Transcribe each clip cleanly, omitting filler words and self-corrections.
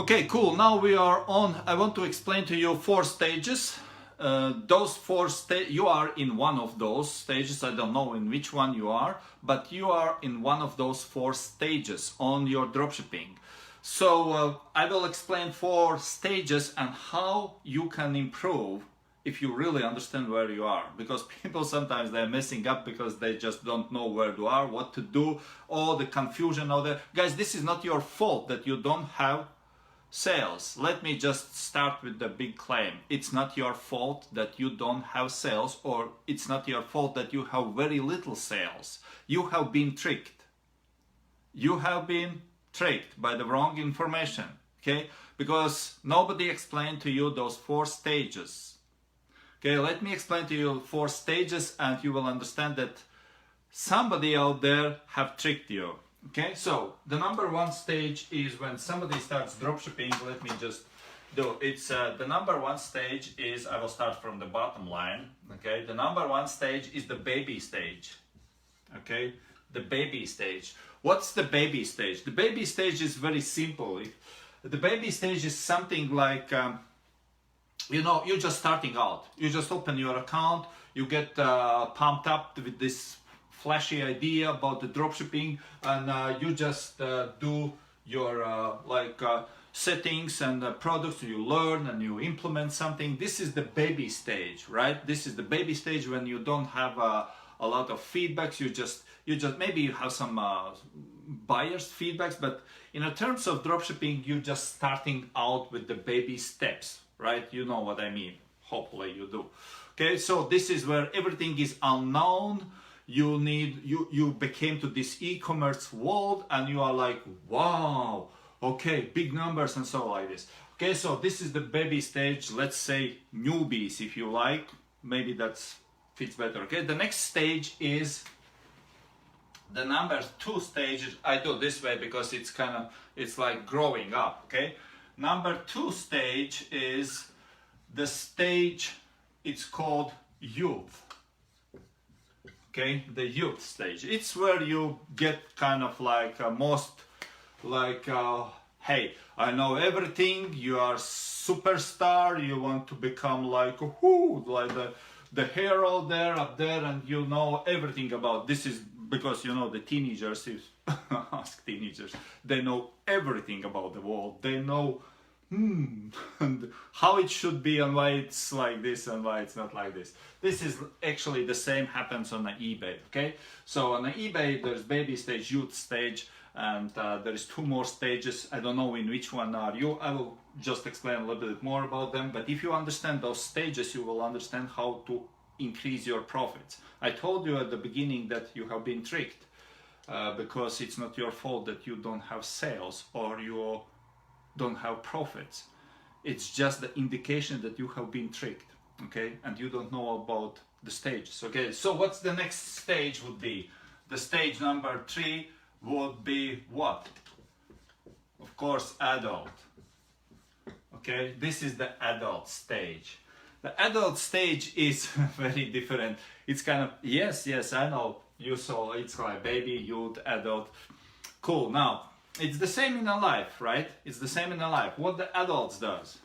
Okay, cool. Now we are on. I want to explain to you 4 stages. Those 4 you are in one of those stages. I don't know in which one you are, but you are in one of those 4 stages on your dropshipping. So I will explain 4 stages and how you can improve if you really understand where you are, because people sometimes they're messing up because they just don't know where you are, what to do, all the confusion, all the guys. This is not your fault that you don't have sales. Let me just start with the big claim. It's not your fault that you don't have sales, or it's not your fault that you have very little sales. You have been tricked. You have been tricked by the wrong information, okay? Because nobody explained to you those 4 stages. Okay, let me explain to you 4 stages and you will understand that somebody out there have tricked you. Okay, so the number 1 stage is when somebody starts dropshipping. Let me just do it's the number 1 stage is, I will start from the bottom line. Okay, the number 1 stage is the baby stage. Okay, the baby stage. What's the baby stage? The baby stage is very simple. The baby stage is something like you know, you're just starting out. You just open your account, you get pumped up with this flashy idea about the dropshipping, and you just do your settings and products. You learn and you implement something. This is the baby stage, right? This is the baby stage when you don't have a lot of feedbacks. You just maybe you have some buyers feedbacks, but in terms of dropshipping, you're just starting out with the baby steps, right? You know what I mean. Hopefully you do. Okay, so this is where everything is unknown. You became to this e-commerce world and you are like, wow, okay, big numbers and so like this. Okay, so this is the baby stage. Let's say newbies, if you like. Maybe that fits better. Okay, the next stage is the number 2 stage. I do this way because it's like growing up. Okay, number 2 stage is the stage, it's called youth. Okay, the youth stage. It's where you get kind of like hey, I know everything, you are superstar, you want to become like the hero there up there, and you know everything about this. Is because you know the teenagers, if ask teenagers, they know everything about the world. They know and how it should be and why it's like this and why it's not like this. This is actually the same happens on the eBay. Okay, so on the eBay there's baby stage, youth stage, and there is 2 more stages. I don't know in which one are you. I will just explain a little bit more about them, but if you understand those stages, you will understand how to increase your profits. I told you at the beginning that you have been tricked because it's not your fault that you don't have sales or you don't have profits. It's just the indication that you have been tricked, okay, and you don't know about the stages. Okay, so what's the next stage would be? The stage number 3 would be what? Of course, adult. Okay, this is the adult stage. The adult stage is very different. It's kind of, yes, I know, you saw it's like baby, youth, adult. Cool. Now it's the same in a life, right? It's the same in a life. What the adults does?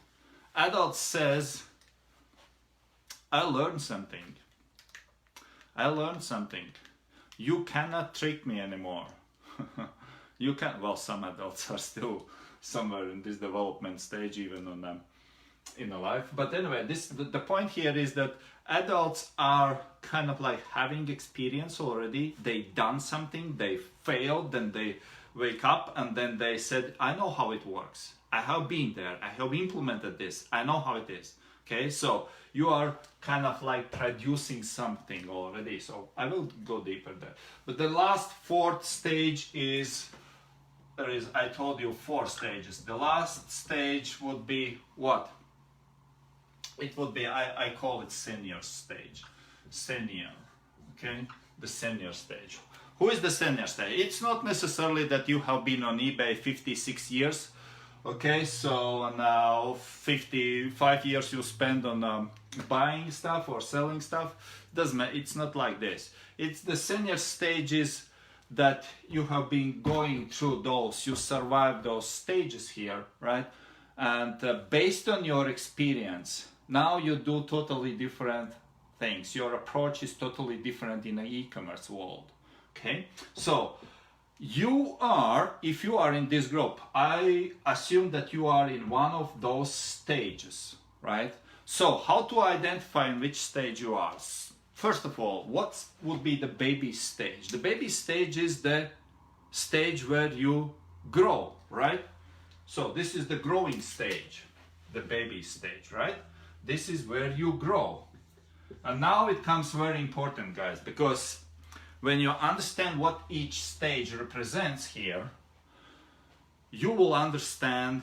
Adults says, I learned something. I learned something. You cannot trick me anymore. You can. Well, some adults are still somewhere in this development stage, even on in a life. But anyway, the point here is that adults are kind of like having experience already. They done something. They failed. Then they wake up and then they said, I know how it works. I have been there. I have implemented this. I know how it is. Okay, so you are kind of like producing something already. So I will go deeper there. But the last 4th stage is, I told you 4 stages. The last stage would be what? It would be, I call it senior stage. Senior, okay? The senior stage. Who is the senior stage? It's not necessarily that you have been on eBay 56 years. Okay, so now 55 years you spend on buying stuff or selling stuff. Doesn't matter. It's not like this. It's the senior stages that you have been going through those. You survived those stages here, right? and based on your experience, now you do totally different things. Your approach is totally different in the e-commerce world. Okay, so you are, if you are in this group, I assume that you are in one of those stages, right? So how to identify in which stage you are? First of all, what would be the baby stage? The baby stage is the stage where you grow, right? So this is the growing stage, the baby stage, right? This is where you grow. And now it comes very important, guys, because when you understand what each stage represents here, you will understand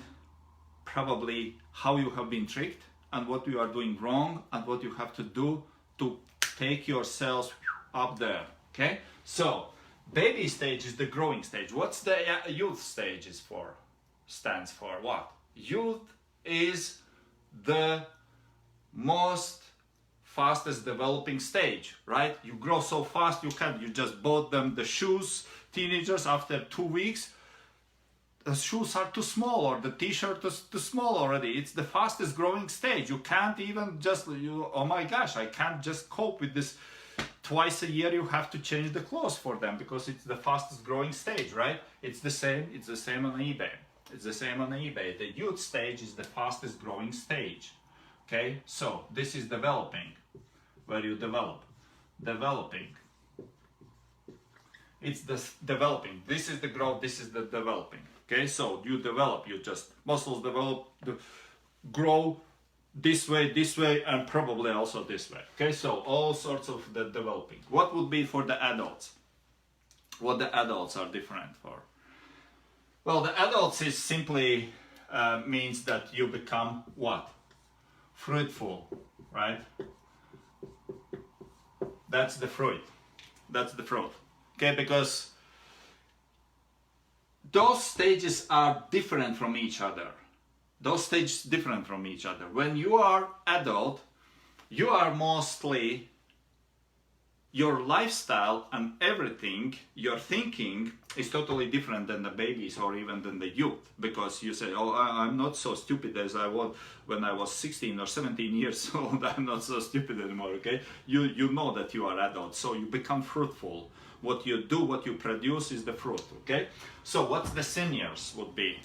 probably how you have been tricked and what you are doing wrong and what you have to do to take yourselves up there. Okay, so baby stage is the growing stage. What's the youth stage is for? Stands for what? Youth is the most fastest developing stage, right? You grow so fast, you just bought them the shoes. Teenagers, after 2 weeks, the shoes are too small or the t-shirt is too small already. It's the fastest growing stage. You can't even just, oh my gosh, I can't just cope with this. Twice a year you have to change the clothes for them because it's the fastest growing stage, right? It's the same on eBay. It's the same on eBay. The youth stage is the fastest growing stage. Okay, so this is developing, where you develop. Developing. It's the developing. This is the growth, this is the developing. Okay, so you develop, you just muscles develop, grow this way, and probably also this way. Okay, so all sorts of the developing. What would be for the adults? What the adults are different for? Well, the adults is simply means that you become what? Fruitful, right? That's the fruit. That's the fruit. Okay, because those stages are different from each other. Those stages different from each other. When you are adult, you are mostly your lifestyle and everything, your thinking is totally different than the babies or even than the youth, because you say, oh, I'm not so stupid as I was when I was 16 or 17 years old. I'm not so stupid anymore. Okay, you know that you are adult, so you become fruitful. What you do, what you produce is the fruit. Okay, so what's the seniors would be?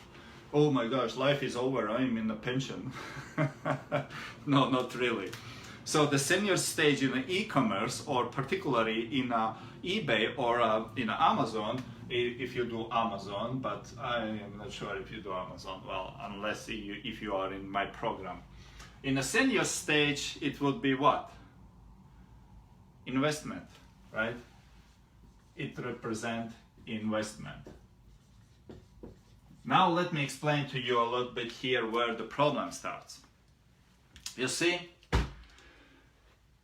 Oh my gosh, life is over, I'm in a pension. No, not really. So the senior stage in e-commerce, or particularly in eBay or in Amazon, if you do Amazon, but I am not sure if you do Amazon, well, unless if you are in my program. In the senior stage, it would be what? Investment, right? It represents investment. Now let me explain to you a little bit here where the problem starts. You see,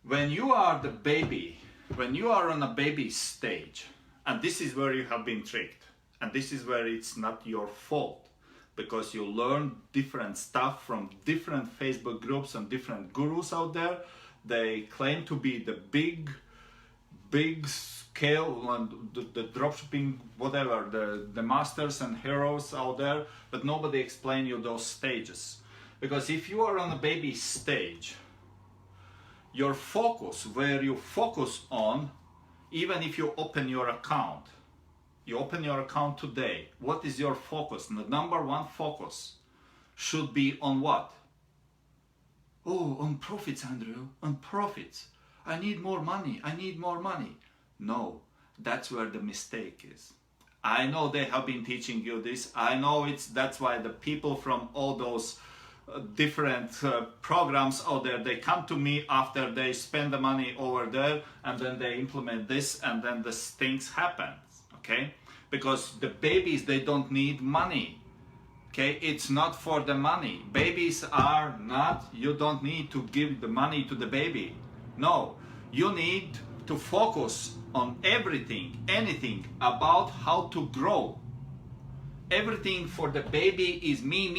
when you are the baby, when you are on a baby stage, and this is where you have been tricked, and this is where it's not your fault, because you learn different stuff from different Facebook groups and different gurus out there. They claim to be the big scale and the dropshipping, whatever, the masters and heroes out there, but nobody explain you those stages. Because if you are on a baby stage, your focus, where you focus on, even if you open your account, you open your account today, what is your focus? And the number one focus should be on what? Oh, on profits, Andrew, on profits. I need more money, I need more money. No, that's where the mistake is. I know they have been teaching you this. I know that's why the people from all those different programs out there, they come to me after they spend the money over there, and then they implement this, and then the things happen. Okay, because the babies, they don't need money. Okay, it's not for the money. Babies are not, you don't need to give the money to the baby. No, you need to focus on everything, anything about how to grow. Everything for the baby is me.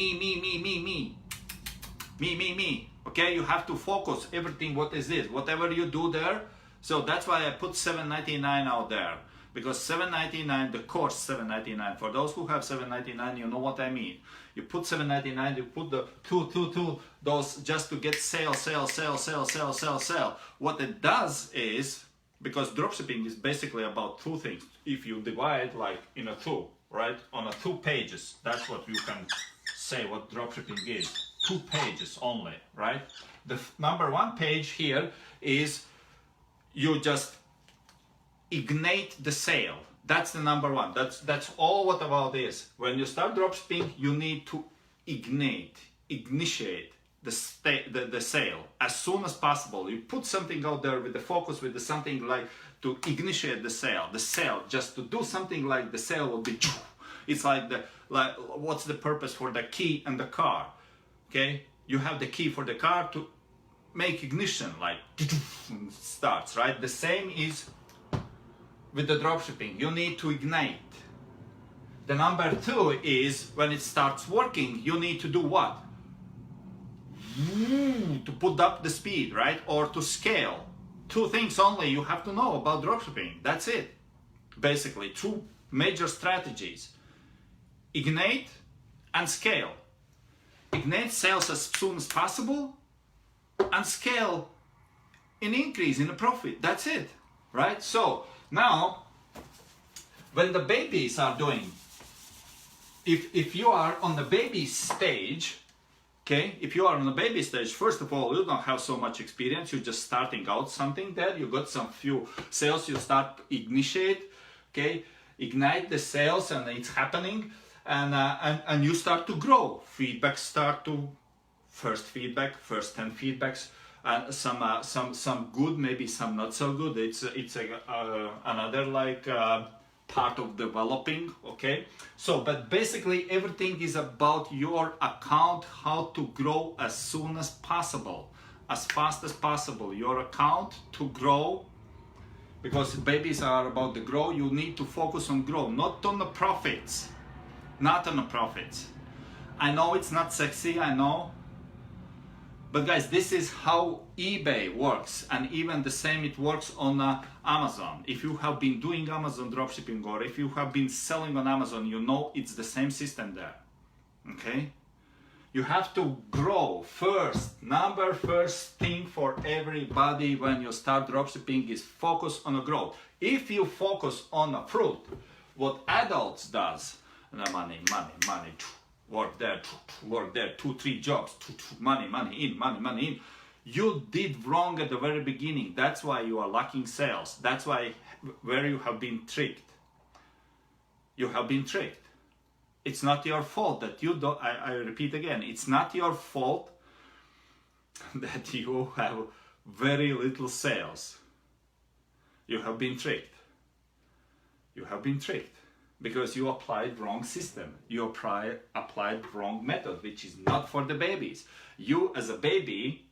Okay, you have to focus everything. What is this? Whatever you do there. So that's why I put $7.99 out there. because $7.99, the course $7.99. For those who have $7.99, you know what I mean. You put $7.99, you put the two, those just to get sale. What it does is, because dropshipping is basically about two things. If you divide like in a two, right, on a 2 pages, that's what you can say what dropshipping is. 2 pages only, right? The number 1 page here is you just ignite the sale. That's the number 1. That's all what about this. When you start dropshipping, you need to initiate the sale as soon as possible. You put something out there with the focus, with the something like to initiate the sale. The sale, just to do something like the sale will be. It's like what's the purpose for the key and the car? Okay, you have the key for the car to make ignition, like starts, right? The same is with the dropshipping. You need to ignite. The number 2 is when it starts working, you need to do what? To put up the speed, right? Or to scale. 2 things only you have to know about dropshipping. That's it. Basically, 2 major strategies. Ignite and scale. Ignite sales as soon as possible and scale an increase in the profit. That's it, right? So now, when the babies are doing, if you are on the baby stage, okay, if you are on the baby stage, first of all, you don't have so much experience, you're just starting out something there, you got some few sales, you start initiate, okay, ignite the sales and it's happening, and you start to grow. Feedback start to, first 10 feedbacks, and some good, maybe some not so good. It's another like part of developing, okay? So, but basically everything is about your account, how to grow as soon as possible, as fast as possible. Your account to grow, because babies are about the grow, you need to focus on grow, not on the profits. Not on the profits. I know it's not sexy, I know. But guys, this is how eBay works, and even the same it works on Amazon. If you have been doing Amazon dropshipping, or if you have been selling on Amazon, you know it's the same system there, okay? You have to grow first. First thing for everybody when you start dropshipping is focus on a growth. If you focus on a fruit, what adults does, money, work there, 2-3 jobs, money in. You did wrong at the very beginning. That's why you are lacking sales. That's why where you have been tricked. You have been tricked. It's not your fault that you don't, I repeat again, it's not your fault that you have very little sales. You have been tricked. You have been tricked. Because you applied wrong system, you applied wrong method, which is not for the babies. You as a baby,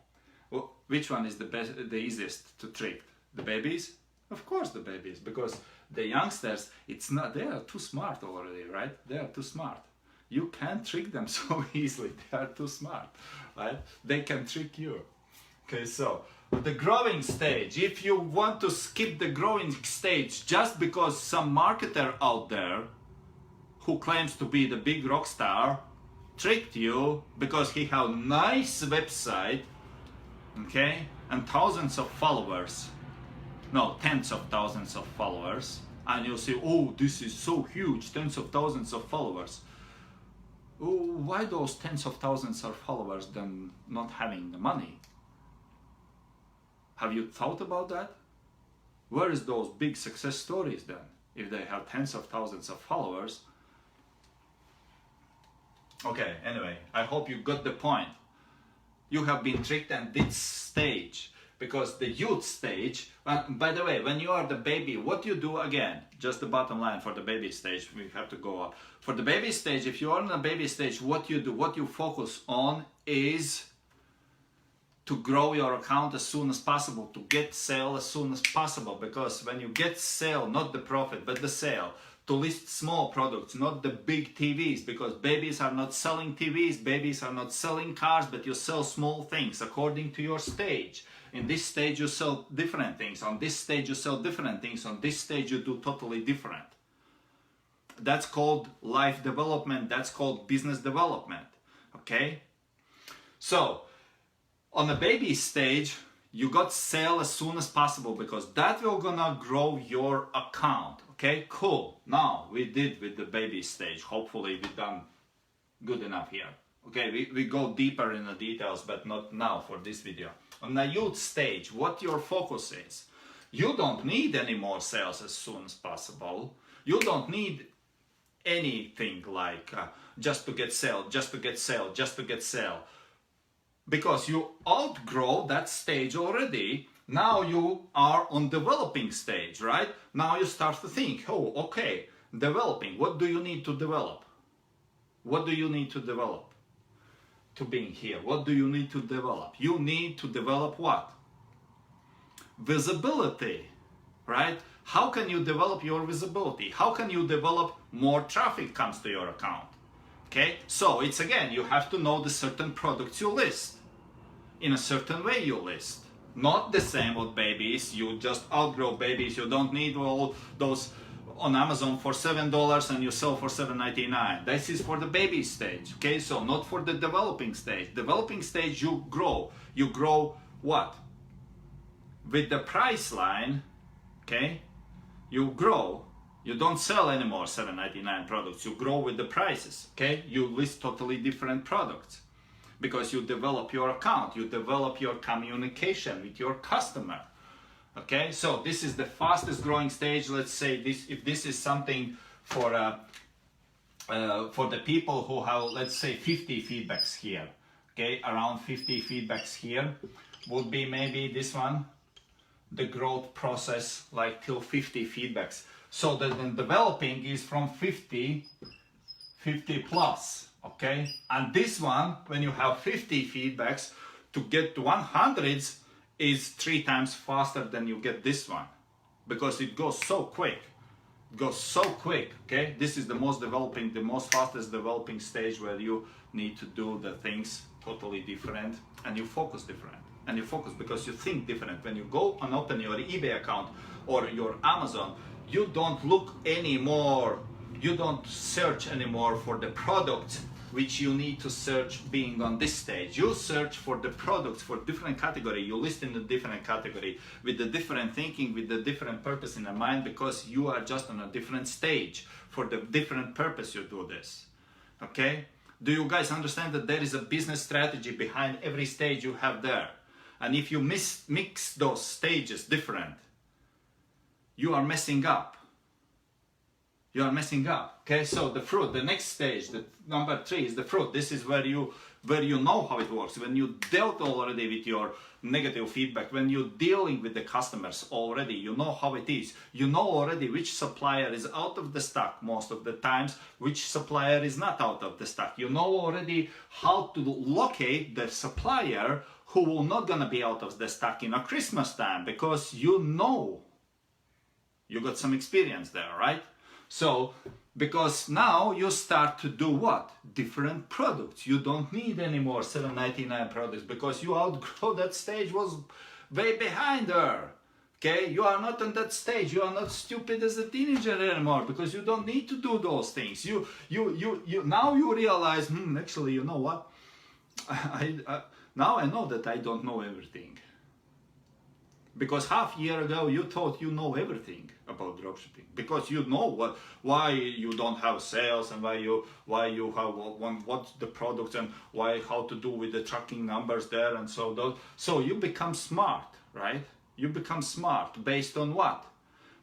well, which one is the easiest to trick? The babies? Of course the babies, because the youngsters, it's not, they are too smart already, right? They are too smart. You can't trick them so easily, they are too smart, right? They can trick you. Okay, so the growing stage, if you want to skip the growing stage just because some marketer out there who claims to be the big rock star tricked you because he have a nice website, okay, and thousands of followers, no, tens of thousands of followers, and you'll say, oh, this is so huge, tens of thousands of followers. Oh, why those tens of thousands of followers then not having the money? Have you thought about that? Where is those big success stories then? If they have tens of thousands of followers. Okay, anyway, I hope you got the point. You have been tricked at this stage, because the youth stage, by the way, when you are the baby, what you do again, just the bottom line for the baby stage, we have to go up. For the baby stage, if you are in the baby stage, what you do, what you focus on is to grow your account as soon as possible, to get sale as soon as possible, because when you get sale, not the profit, but the sale, to list small products, not the big TVs, because babies are not selling TVs, babies are not selling cars, but you sell small things according to your stage. In this stage you sell different things. On this stage you sell different things. On this stage you do totally different. That's called life development. That's called business development. Okay? So, on the baby stage, you got to sell as soon as possible because that will gonna grow your account. Okay, cool. Now we did with the baby stage. Hopefully we done good enough here. Okay, we go deeper in the details, but not now for this video. On the youth stage, what your focus is. You don't need any more sales as soon as possible. You don't need anything like just to get sale, just to get sale, just to get sale. Because you outgrow that stage already. Now you are on developing stage, right? Now you start to think, oh, okay, developing. What do you need to develop? What do you need to develop to being here? What do you need to develop? You need to develop what? Visibility, right? How can you develop your visibility? How can you develop more traffic comes to your account? Okay, so it's again, you have to know the certain products you list. In a certain way you list. Not the same with babies, you just outgrow babies, you don't need all those on Amazon for $7 and you sell for $7.99. This is for the baby stage, okay? So not for the developing stage. Developing stage you grow. You grow what? With the price line, okay? You grow. You don't sell anymore $7.99 products. You grow with the prices, okay? You list totally different products because you develop your account. You develop your communication with your customer, okay? So this is the fastest growing stage. Let's say this, if this is something for the people who have, let's say, 50 feedbacks here, okay? Around 50 feedbacks here would be maybe this one, the growth process, like till 50 feedbacks. So the developing is from 50 plus, okay? And this one, when you have 50 feedbacks, to get to 100s is 3 times faster than you get this one. Because it goes so quick. It goes so quick, okay? This is the most developing, the most fastest developing stage where you need to do the things totally different and you focus different. And you focus because you think different. When you go and open your eBay account or your Amazon, you don't look anymore, you don't search anymore for the products which you need to search being on this stage. You search for the products for different category, you list in a different category with the different thinking, with the different purpose in the mind because you are just on a different stage. For the different purpose you do this, okay? Do you guys understand that there is a business strategy behind every stage you have there? And if you mix those stages different, you are messing up. You are messing up. Okay, so the fruit, the next stage, the number 3 is the fruit. This is where you know how it works. When you dealt already with your negative feedback, when you're dealing with the customers already, you know how it is. You know already which supplier is out of the stock most of the times, which supplier is not out of the stock. You know already how to locate the supplier who will not gonna be out of the stock in a Christmas time because you know. You got some experience there, right? So, because now you start to do what? Different products. You don't need any more $7.99 products because you outgrow that stage, was way behind her. Okay, you are not on that stage. You are not stupid as a teenager anymore because you don't need to do those things. Now you realize, actually, you know what? Now I know that I don't know everything. Because half a year ago you thought you know everything about dropshipping because you know why you don't have sales and why you have what's the products and how to do with the tracking numbers there and so you become smart, right? You become smart based on what?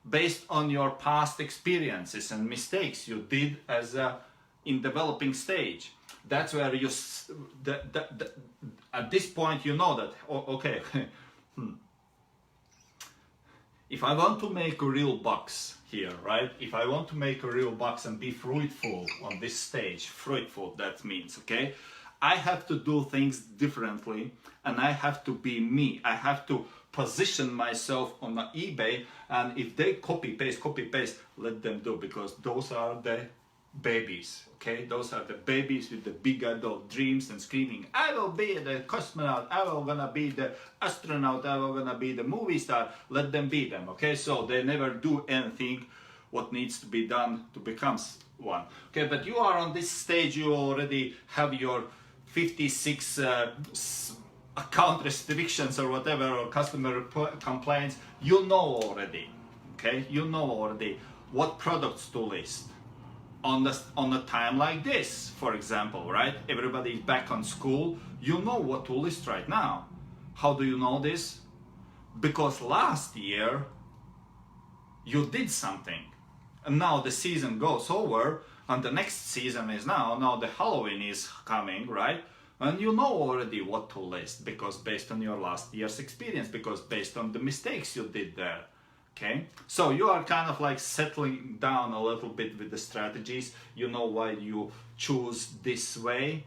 Based on your past experiences and mistakes you did as in developing stage. That's where you at this point you know that okay. If I want to make real bucks here, right? If I want to make a real bucks and be fruitful on this stage, fruitful, that means, okay? I have to do things differently and I have to be me. I have to position myself on eBay, and if they copy paste, let them do, because those are the babies, okay? Those are the babies with the big adult dreams and screaming, I will be the cosmonaut, I will gonna be the astronaut, I will gonna be the movie star. Let them be them, okay? So they never do anything what needs to be done to become one, okay? But you are on this stage, you already have your 56 account restrictions or whatever, or customer complaints. You know already, okay? You know already what products to list on a time like this, for example, right? Everybody is back on school. You know what to list right now. How do you know this? Because last year you did something, and now the season goes over, and the next season is now the Halloween is coming, right? And you know already what to list, because based on your last year's experience, because based on the mistakes you did there. Okay, so you are kind of like settling down a little bit with the strategies. You know why you choose this way,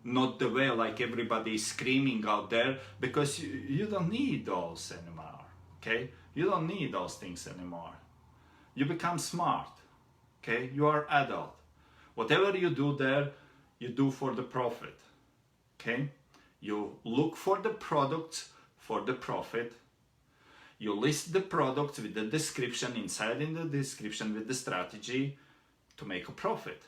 not the way like everybody is screaming out there, because you don't need those anymore. Okay, you don't need those things anymore. You become smart. Okay, you are adult. Whatever you do there, you do for the profit. Okay, you look for the products for the profit. You list the products with the description, inside in the description with the strategy to make a profit,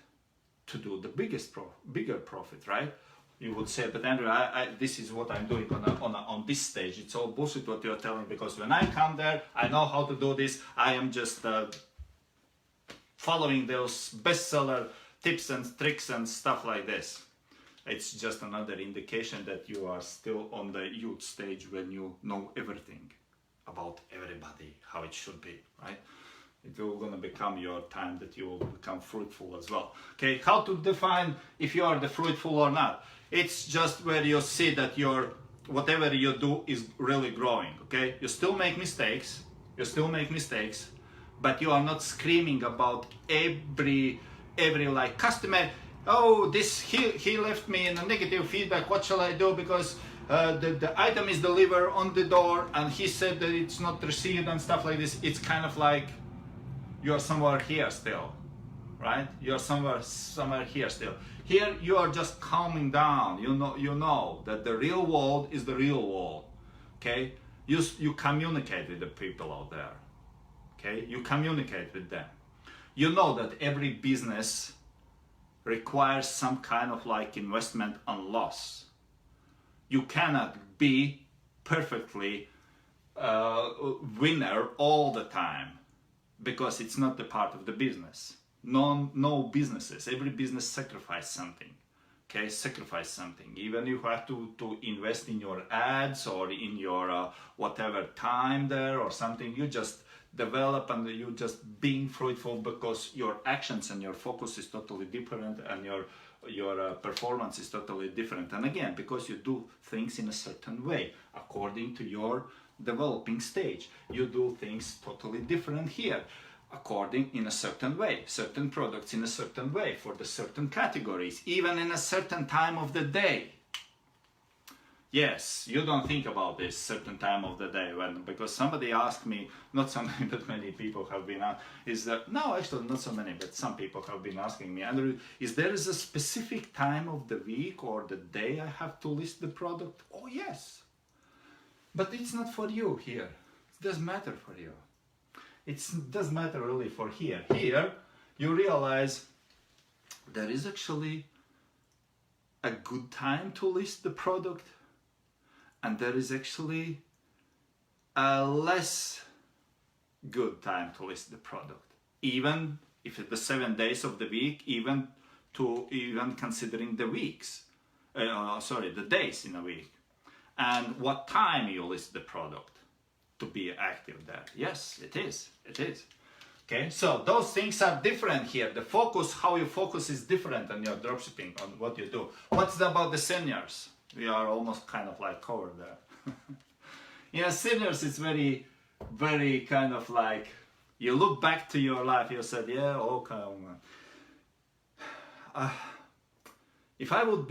to do the bigger profit, right? You would say, but Andrew, this is what I'm doing on this stage. It's all bullshit what you're telling, because when I come there, I know how to do this. I am just following those bestseller tips and tricks and stuff like this. It's just another indication that you are still on the youth stage when you know everything about everybody, how it should be, right? It will gonna become your time that you will become fruitful as well. Okay, how to define if you are the fruitful or not? It's just where you see that your whatever you do is really growing. Okay, you still make mistakes, but you are not screaming about every like customer. Oh, this he left me in a negative feedback. What shall I do? Because the item is delivered on the door and he said that it's not received and stuff like this. It's kind of like you're somewhere here still, right? You're somewhere here still. Here you are just calming down. You know that the real world is the real world. Okay, you communicate with the people out there. Okay, you communicate with them. You know that every business requires some kind of like investment and loss. You cannot be perfectly winner all the time, because it's not the part of the business. No businesses, every business sacrifice something. Okay, sacrifice something. Even you have to invest in your ads or in your whatever time there or something. You just develop and you just being fruitful, because your actions and your focus is totally different, and your performance is totally different. And again, because you do things in a certain way according to your developing stage, you do things totally different here according in a certain way, certain products in a certain way for the certain categories, even in a certain time of the day. Yes, you don't think about this certain time of the day, because somebody asked me, not so many, but many people have been no, actually not so many, but some people have been asking me, Andrew, is there a specific time of the week or the day I have to list the product? Oh yes, but it's not for you here. It doesn't matter for you. It doesn't matter really for here. Here you realize there is actually a good time to list the product, and there is actually a less good time to list the product, even if it's the 7 days of the week, even considering the weeks, the days in a week, and what time you list the product to be active there. Yes, it is. Okay, so those things are different here. The focus, how you focus, is different on your dropshipping, on what you do. What's about the seniors? We are almost kind of like covered there. Yeah, seniors is very, very kind of like, you look back to your life, you said, yeah, okay. If I would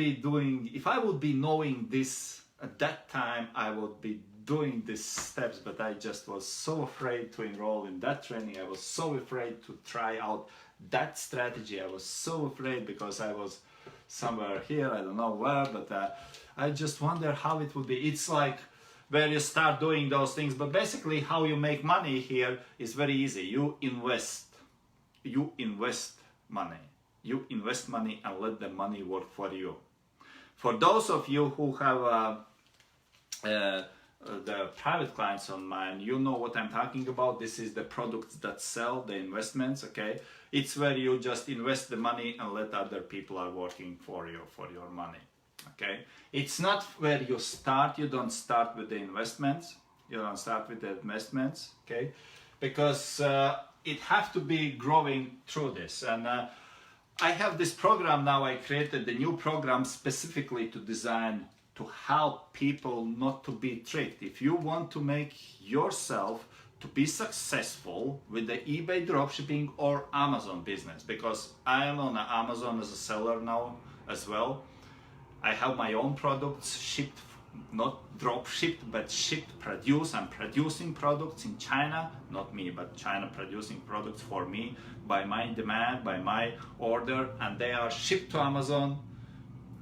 be knowing this at that time, I would be doing these steps, but I just was so afraid to enroll in that training. I was so afraid to try out that strategy. I was so afraid because I was somewhere here, I don't know where, but I just wonder how it would be. It's like where you start doing those things, but basically how you make money here is very easy. You invest money. You invest money and let the money work for you. For those of you who have the private clients on mine, you know what I'm talking about. This is the products that sell, the investments, okay? It's where you just invest the money and let other people are working for you, for your money, okay? It's not where you start. You don't start with the investments. You don't start with the investments, okay? Because it have to be growing through this. And I have this program now. I created the new program specifically to design to help people not to be tricked. If you want to make yourself to be successful with the eBay dropshipping or Amazon business, because I am on Amazon as a seller now as well. I have my own products shipped, not drop shipped, but shipped, produced. I'm producing products in China, not me, but China producing products for me by my demand, by my order, and they are shipped to Amazon.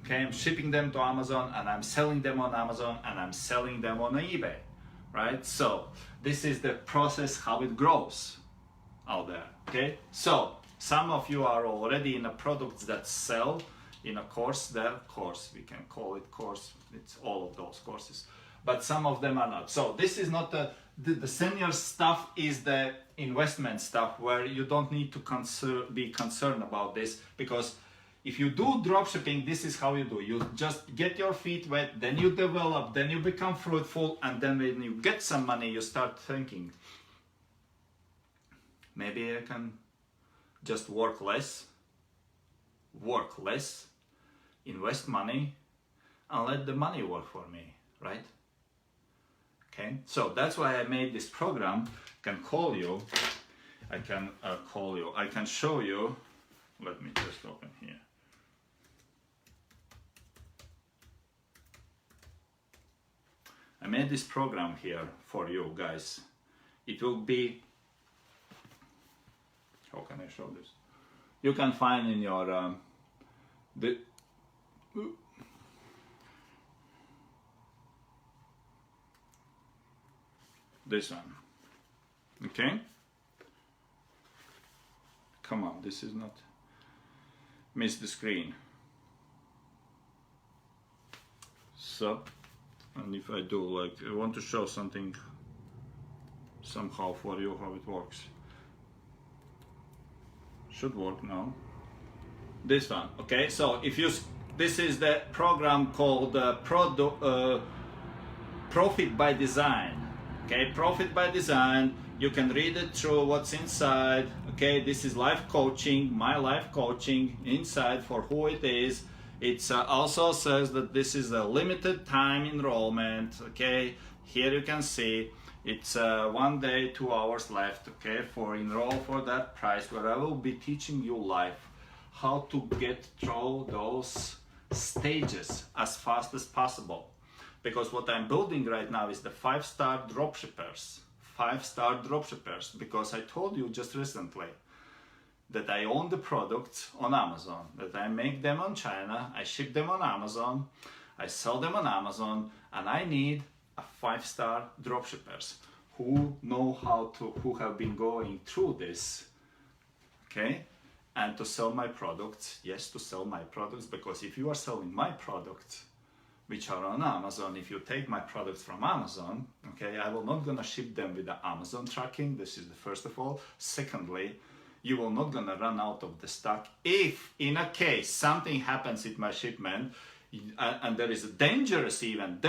Okay, I'm shipping them to Amazon and I'm selling them on Amazon and I'm selling them on eBay, right? So this is the process how it grows out there, okay? So some of you are already in a products that sell in a course there, course, we can call it course, it's all of those courses, but some of them are not. So this is not the senior stuff is the investment stuff where you don't need to be concerned about this, because if you do dropshipping, this is how you do. You just get your feet wet, then you develop, then you become fruitful, and then when you get some money, you start thinking, maybe I can just work less, invest money, and let the money work for me, right? Okay, so that's why I made this program. I can call you, I can show you. Let me just open here. I made this program here for you guys. It will be, how can I show this? You can find in your, this one, okay? Come on, this is not, miss the screen. So, and if I do, like, I want to show something somehow for you how it works. Should work now. This one, okay? So if you, this is the program called Profit by Design. Okay, Profit by Design. You can read it through what's inside. Okay, this is life coaching, my life coaching inside for who it is. It also says that this is a limited time enrollment. Okay, here you can see it's 1 day, 2 hours left. Okay, for enroll for that price, where I will be teaching you live how to get through those stages as fast as possible. Because what I'm building right now is the 5-star dropshippers. 5-star dropshippers, because I told you just recently that I own the products on Amazon, that I make them on China, I ship them on Amazon, I sell them on Amazon, and I need a 5-star dropshippers who know how to, who have been going through this, okay? And to sell my products, yes, to sell my products, because if you are selling my products, which are on Amazon, if you take my products from Amazon, okay, I will not gonna ship them with the Amazon tracking. This is the first of all. Secondly, you will not gonna run out of the stock. If in a case something happens with my shipment and there is a dangerous event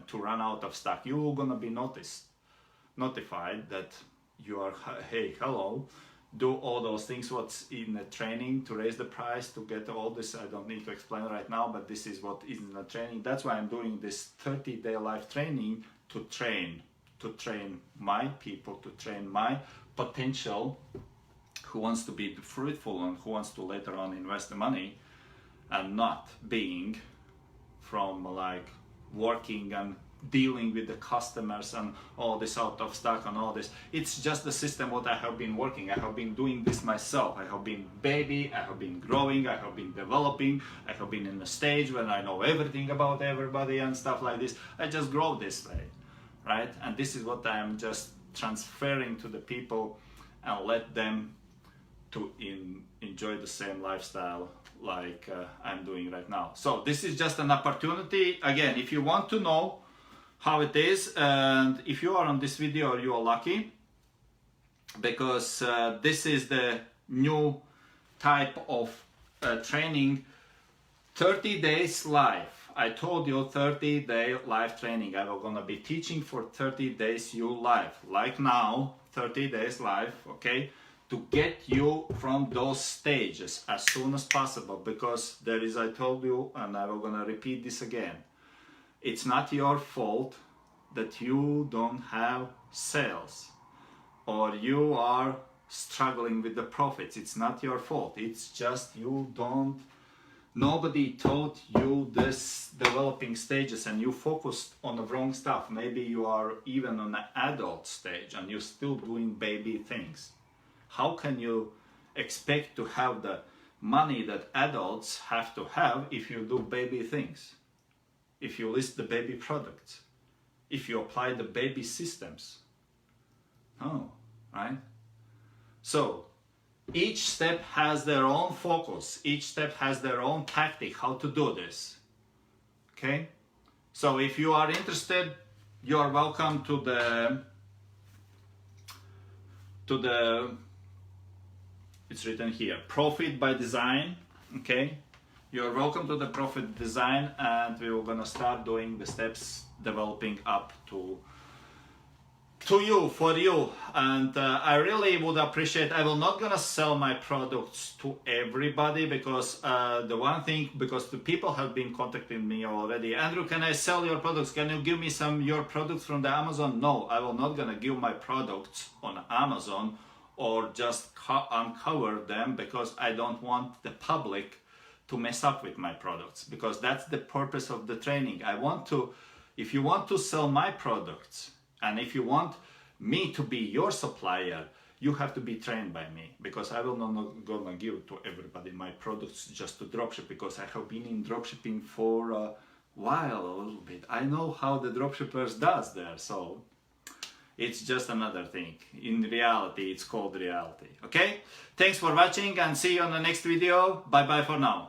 to run out of stock, you will gonna be notified that you are, hey, hello, do all those things what's in the training to raise the price, to get all this. I don't need to explain right now, but this is what is in the training. That's why I'm doing this 30-day live training to train my people, to train my potential who wants to be fruitful and who wants to later on invest the money, and not being from like working and dealing with the customers and all this out of stock and all this. It's just the system what I have been working. I have been doing this myself. I have been baby, I have been growing, I have been developing, I have been in a stage when I know everything about everybody and stuff like this. I just grow this way, right? And this is what I am just transferring to the people and let them to enjoy the same lifestyle like I'm doing right now. So this is just an opportunity. Again, if you want to know how it is, and if you are on this video, you are lucky, because this is the new type of training, 30 days live. I told you 30-day live training. I was gonna be teaching for 30 days you live, like now, 30 days live, okay? To get you from those stages as soon as possible, because there is, I told you, and I'm gonna repeat this again, it's not your fault that you don't have sales or you are struggling with the profits. It's not your fault. It's just nobody taught you this developing stages and you focused on the wrong stuff. Maybe you are even on an adult stage and you're still doing baby things. How can you expect to have the money that adults have to have if you do baby things? If you list the baby products? If you apply the baby systems? No, right? So each step has their own focus. Each step has their own tactic how to do this. Okay? So if you are interested, you are welcome to the it's written here, Profit by Design. Okay? You're welcome to the Profit Design, and we're gonna start doing the steps developing up to you, for you. And I really would appreciate, I will not gonna sell my products to everybody, because the one thing, because the people have been contacting me already, Andrew, can I sell your products? Can you give me your products from the Amazon? No, I will not gonna give my products on Amazon or just uncover them, because I don't want the public to mess up with my products, because that's the purpose of the training. I want to, if you want to sell my products, and if you want me to be your supplier, you have to be trained by me, because I will not gonna give to everybody my products just to dropship, because I have been in dropshipping for a while, a little bit. I know how the dropshippers does there, so it's just another thing. In reality, it's called reality. Okay? Thanks for watching and see you on the next video. Bye bye for now.